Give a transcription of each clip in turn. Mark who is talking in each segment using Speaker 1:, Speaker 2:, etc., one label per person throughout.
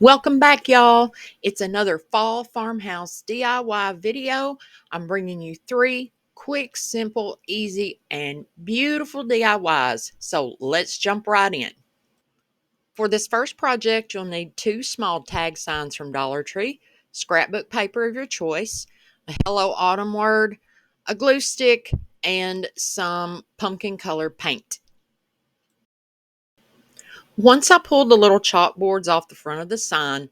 Speaker 1: Welcome back, y'all. It's another fall farmhouse DIY video. I'm bringing you three quick, simple, easy, and beautiful DIYs. So let's jump right in. For this first project, you'll need two small tag signs from Dollar Tree, scrapbook paper of your choice, a Hello Autumn word, a glue stick, and some pumpkin colored paint. Once I pulled the little chalkboards off the front of the sign,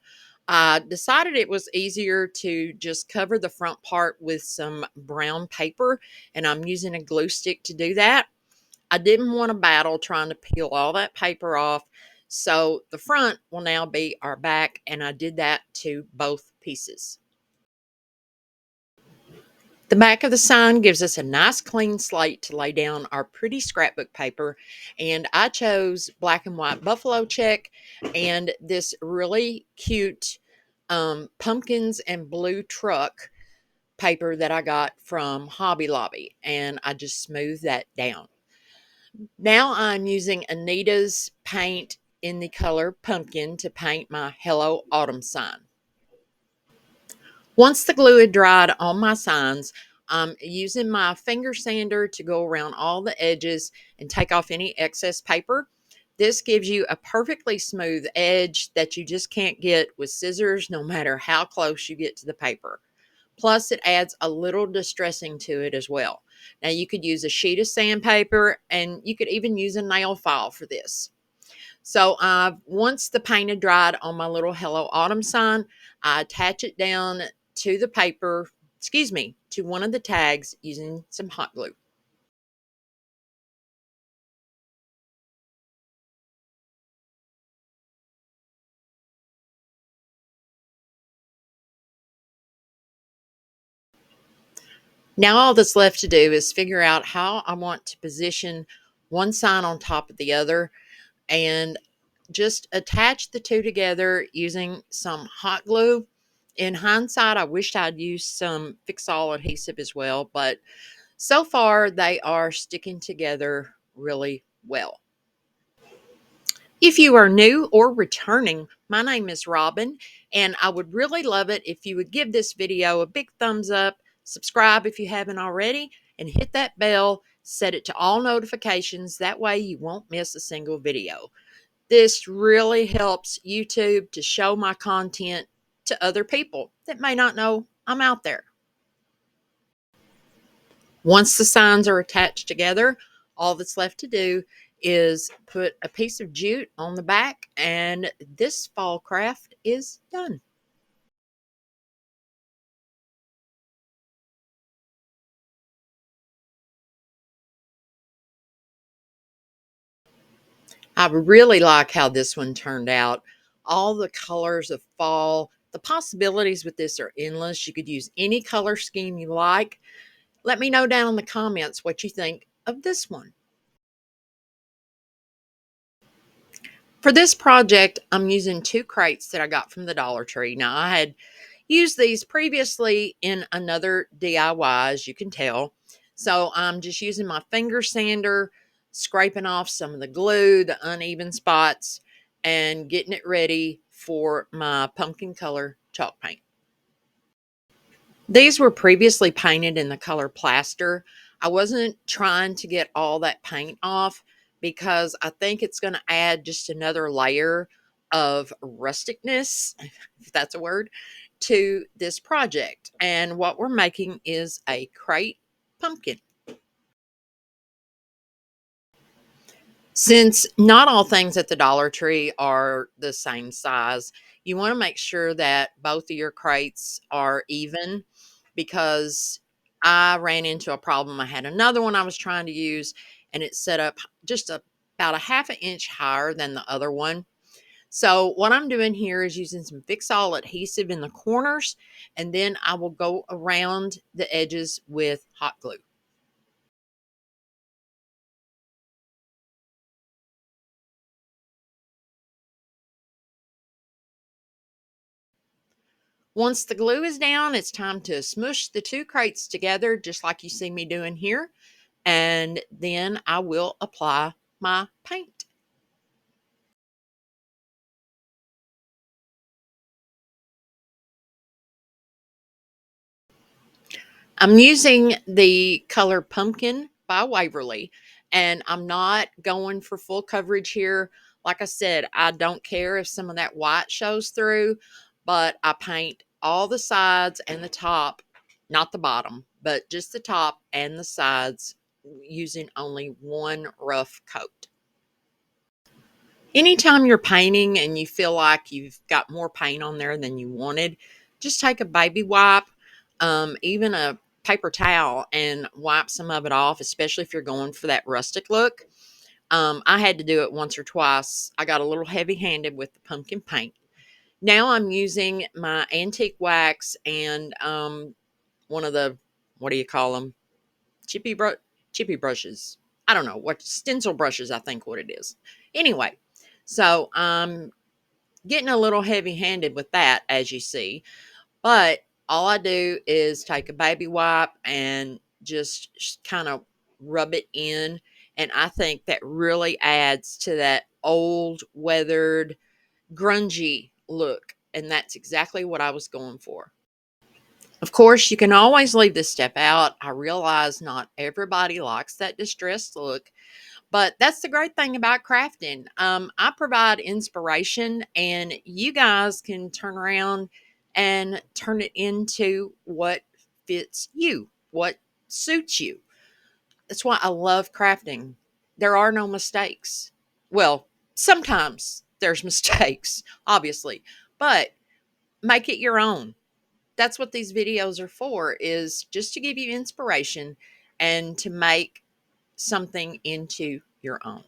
Speaker 1: I decided it was easier to just cover the front part with some brown paper, and I'm using a glue stick to do that. I didn't want to battle trying to peel all that paper off, so the front will now be our back, and I did that to both pieces. The back of the sign gives us a nice clean slate to lay down our pretty scrapbook paper, and I chose black and white buffalo check and this really cute pumpkins and blue truck paper that I got from Hobby Lobby, and I just smoothed that down. Now I'm using Anita's paint in the color pumpkin to paint my Hello Autumn sign. Once the glue had dried on my signs, I'm using my finger sander to go around all the edges and take off any excess paper. This gives you a perfectly smooth edge that you just can't get with scissors no matter how close you get to the paper. Plus, it adds a little distressing to it as well. Now, you could use a sheet of sandpaper and you could even use a nail file for this. So once the paint had dried on my little Hello Autumn sign, I attach it down to the paper, to one of the tags using some hot glue. Now all that's left to do is figure out how I want to position one sign on top of the other and just attach the two together using some hot glue. In hindsight, I wished I'd used some Fix-All adhesive as well, but so far they are sticking together really well. If you are new or returning, my name is Robin, and I would really love it if you would give this video a big thumbs up, subscribe if you haven't already, and hit that bell, set it to all notifications. That way you won't miss a single video. This really helps YouTube to show my content to other people that may not know I'm out there. Once the signs are attached together, all that's left to do is put a piece of jute on the back, and this fall craft is done. I really like how this one turned out. All the colors of fall, the possibilities with this are endless. You could use any color scheme you like. Let me know down in the comments what you think of this one. For this project, I'm using two crates that I got from the Dollar Tree. Now, I had used these previously in another DIY, as you can tell. So I'm just using my finger sander, scraping off some of the glue, the uneven spots, and getting it ready for my pumpkin color chalk paint. These were previously painted in the color plaster. I wasn't trying to get all that paint off because I think it's going to add just another layer of rusticness, if that's a word, to this project. And what we're making is a crate pumpkin. Since not all things at the Dollar Tree are the same size, you want to make sure that both of your crates are even because I ran into a problem. I had another one I was trying to use and it set up just about a half an inch higher than the other one. So what I'm doing here is using some Fix-All adhesive in the corners, and then I will go around the edges with hot glue. Once the glue is down, it's time to smush the two crates together, just like you see me doing here. And then I will apply my paint. I'm using the color Pumpkin by Waverly, and I'm not going for full coverage here. Like I said, I don't care if some of that white shows through, but I paint all the sides and the top, not the bottom, but just the top and the sides using only one rough coat. Anytime you're painting and you feel like you've got more paint on there than you wanted, just take a baby wipe, even a paper towel, and wipe some of it off, especially if you're going for that rustic look. I had to do it once or twice. I got a little heavy handed with the pumpkin paint. Now I'm using my antique wax and one of the, what do you call them? Chippy, chippy brushes. I don't know what, stencil brushes, I think what it is. Anyway, so I'm getting a little heavy handed with that, as you see. But all I do is take a baby wipe and just kind of rub it in. And I think that really adds to that old, weathered, grungy look. And that's exactly what I was going for. Of course, you can always leave this step out. I realize not everybody likes that distressed look, but that's the great thing about crafting. I provide inspiration, and you guys can turn around and turn it into what fits you, what suits you. That's why I love crafting. There are no mistakes. Well, sometimes there's mistakes, obviously, but make it your own. That's what these videos are for, is just to give you inspiration and to make something into your own.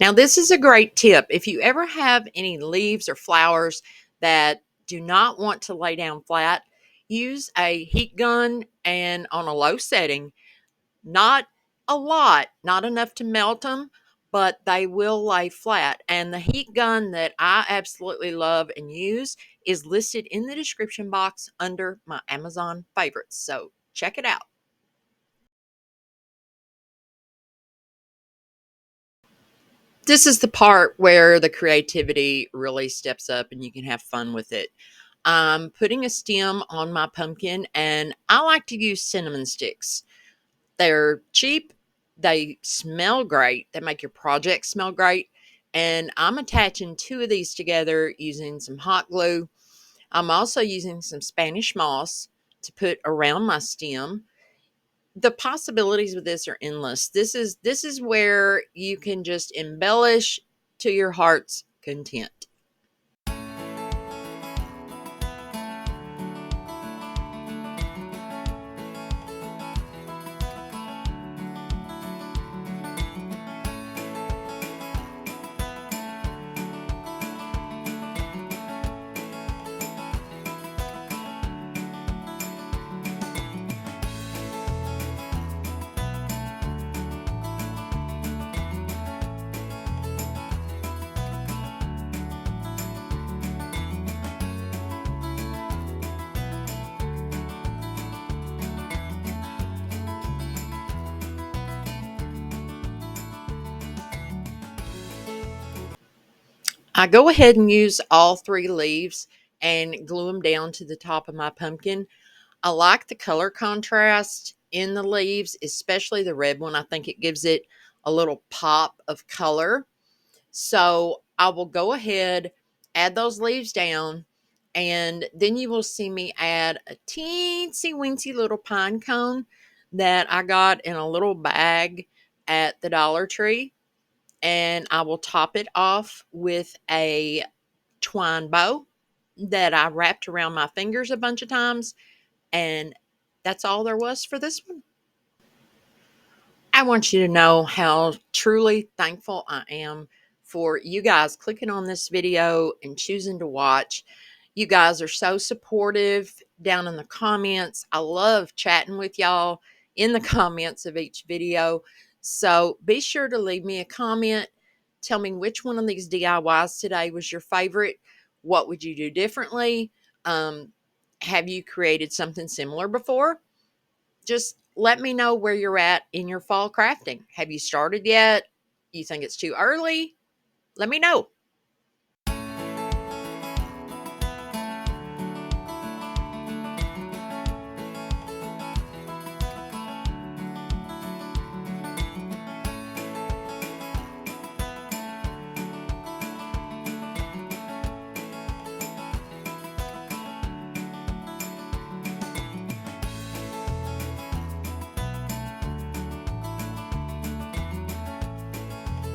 Speaker 1: Now, this is a great tip. If you ever have any leaves or flowers that do not want to lay down flat, use a heat gun and on a low setting, not a lot, not enough to melt them, but they will lay flat. And the heat gun that I absolutely love and use is listed in the description box under my Amazon favorites. So check it out. This is the part where the creativity really steps up and you can have fun with it. I'm putting a stem on my pumpkin, and I like to use cinnamon sticks. They're cheap, they smell great, they make your project smell great. And I'm attaching two of these together using some hot glue. I'm also using some Spanish moss to put around my stem. The possibilities with this are endless. This is where you can just embellish to your heart's content. I go ahead and use all three leaves and glue them down to the top of my pumpkin. I like the color contrast in the leaves, especially the red one. I think it gives it a little pop of color. So I will go ahead, add those leaves down, and then you will see me add a teensy weensy little pine cone that I got in a little bag at the Dollar Tree. And I will top it off with a twine bow that I wrapped around my fingers a bunch of times. And that's all there was for this one. I want you to know how truly thankful I am for you guys clicking on this video and choosing to watch. You guys are so supportive down in the comments. I love chatting with y'all in the comments of each video. So be sure to leave me a comment Tell me which one of these DIYs today was your favorite. What would you do differently? Um, have you created something similar before? Just let me know where you're at in your fall crafting. Have you started yet? You think it's too early? Let me know.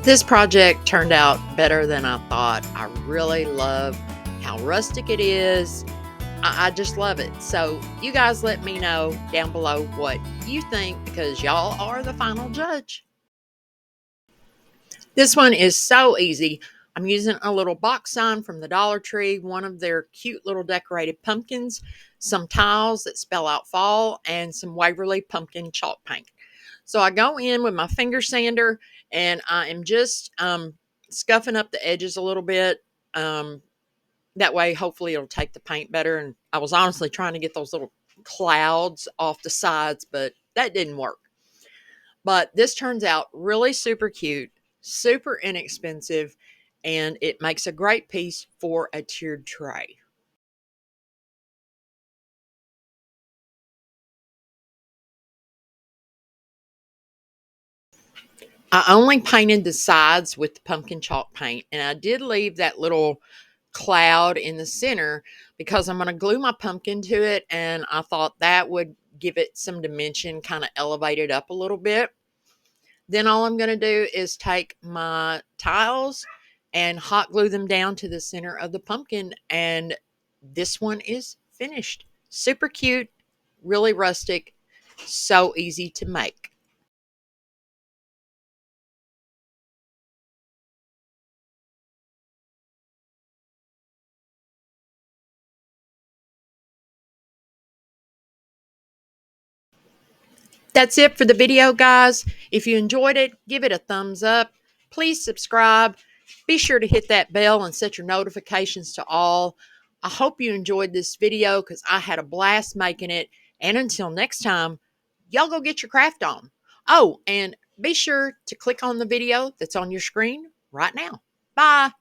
Speaker 1: This project turned out better than I thought. I really love how rustic it is. I just love it. So, you guys let me know down below what you think because y'all are the final judge. This one is so easy. I'm using a little box sign from the Dollar Tree, one of their cute little decorated pumpkins, some tiles that spell out fall, and some Waverly pumpkin chalk paint. So I go in with my finger sander and I am just scuffing up the edges a little bit. Um, that way, hopefully, it'll take the paint better. And I was honestly trying to get those little clouds off the sides, but that didn't work. But this turns out really super cute, super inexpensive, and it makes a great piece for a tiered tray. I only painted the sides with the pumpkin chalk paint, and I did leave that little cloud in the center because I'm going to glue my pumpkin to it, and I thought that would give it some dimension, kind of elevate it up a little bit. Then all I'm going to do is take my tiles and hot glue them down to the center of the pumpkin, and this one is finished. Super cute, really rustic, so easy to make. That's it for the video, guys. If you enjoyed it, give it a thumbs up. Please subscribe. Be sure to hit that bell and set your notifications to all. I hope you enjoyed this video because I had a blast making it. And until next time, y'all go get your craft on. Oh, and be sure to click on the video that's on your screen right now. Bye.